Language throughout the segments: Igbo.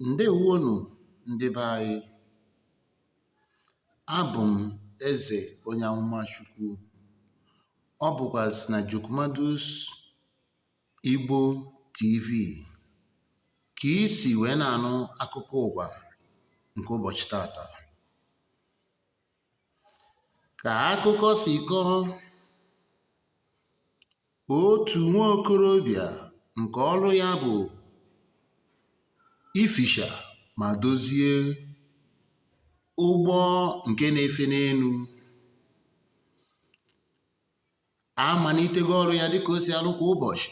Ndewonu ndị be anyị, abụ m eze onye amụma Chukwu. Ọ bụkwazị na Jucmadus Igbo Tv ka isi wee na-anụ akụkọ ụwa nke ụbọchị tata. Ka akụkọ si kọọ, otu nwa okorobịa nke ọrụ ya bụ ificha ma dozie ụgbọ nke na-efe n'elu amalitego ọrụ ya dịka o si arụ kwa ụbọchị.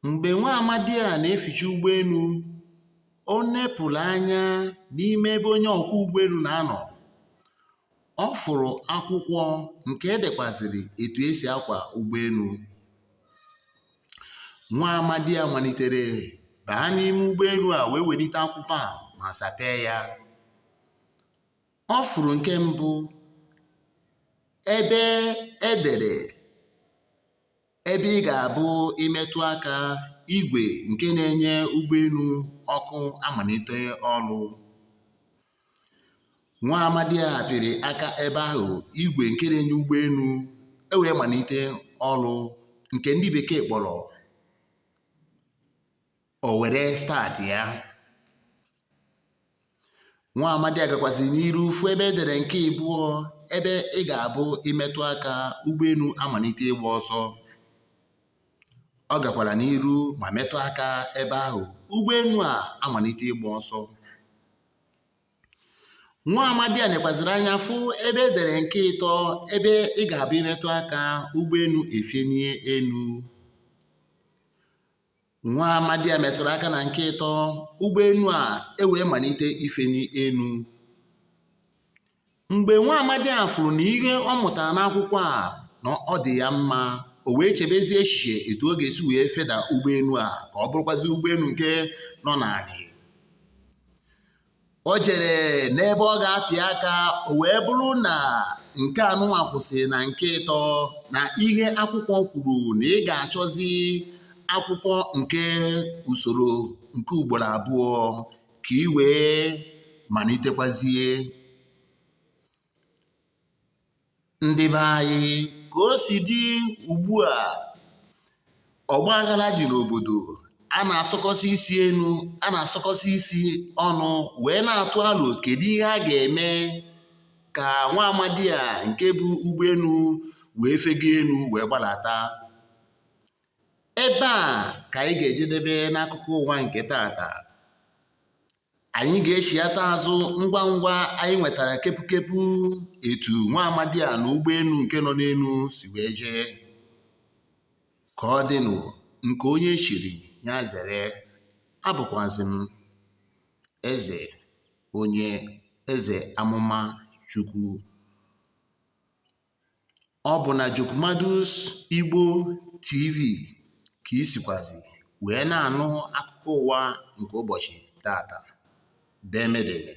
Mgbe nwa amadi a na-eficha ụgbọelu, o nepụrụ anya n'ime ebe onye ọkwọ ụgbọelu na-anọ. Ọ fụrụ akwụkwọ nke edekwaziri etu esi akwa ụgbọelu. Nwa amadi a malitere baa n'ime ụgbọelu a wee welite akwụkwọ a ma sapee ya. Ọ fụrụ nke mbụ ebe edere ebe ị ga-abụ imetụ aka igwe nke na-enye ụgbọelu ọkụ amalite ọrụ. Nwa amadi a pịrị aka ebe ahụ igwe nke na-enye ụgbọelu wee malite ọrụ, nke ndị bekee kpọrọ o were start ya. Nwa amadi agakwaziri n'iru fụ ebe edere nke ịbụọ ebe ị ga-abụ imetụ aka ụgbọelu amalite ịgba ọsọ. Ọ gakwara n'iru ma metụ aka ebe ahụ ụgbọelu a amalite ịgba ọsọ. Nwa amadi a nekwaziri anya fụ ebe edere nke ịtọ ebe ị ga-abụ imetụ aka ụgbọelu efenie elu. Nwa amadi a metụrụ aka na nke ịtọ, ụgbọelu a wee malite ifeni elu. Mgbe nwa amadi a fụrụ na ihe ọ mụtara n'akwụkwọ a na ọ dị ya mma, o wee chebezie echiche etu ọ ga-esi wee feda ụgbọelu a ka ọ bụrụkwazi ụgbọelu nke nọ n'ala. O jere n'ebe ọ ga-apị aka, o wee bụrụ na nke anụnwa kwụsịrị na nke ịtọ, na ihe akwụkwọ kwuru na ị ga-achọzi akwụkwọ nke usoro nke ugboro abụọ ka ị wee malitekwazie. Ndị be anyị, ka o si dị ugbu a, ọgbaghara dị n'obodo. A na-asọkọsị isi elu, a na-asọkọsị isi ọnụ wee na-atụ alo kedu ihe a ga-eme ka nwa amadi a nke bụ ụgbọelu wee fego elu wee gbalata. Ebe a ka anyị ga-ejedebe n'akụkọ ụwa nke tata. Anyị ga-echiata azụ ngwa ngwa anyị nwetara kepukepu etu nwa amadi a na ụgbọelu nke nọ n'elu si wee jee. Ka ọ dịnụ nke onye chiri ya zere. Abụkwazị m eze amụma Chukwu. Ọ bụ na Jucmadus Igbo Tv ka isikwazi wee na-anụ akụkọ ụwa nke ụbọchị tata. Demedeme.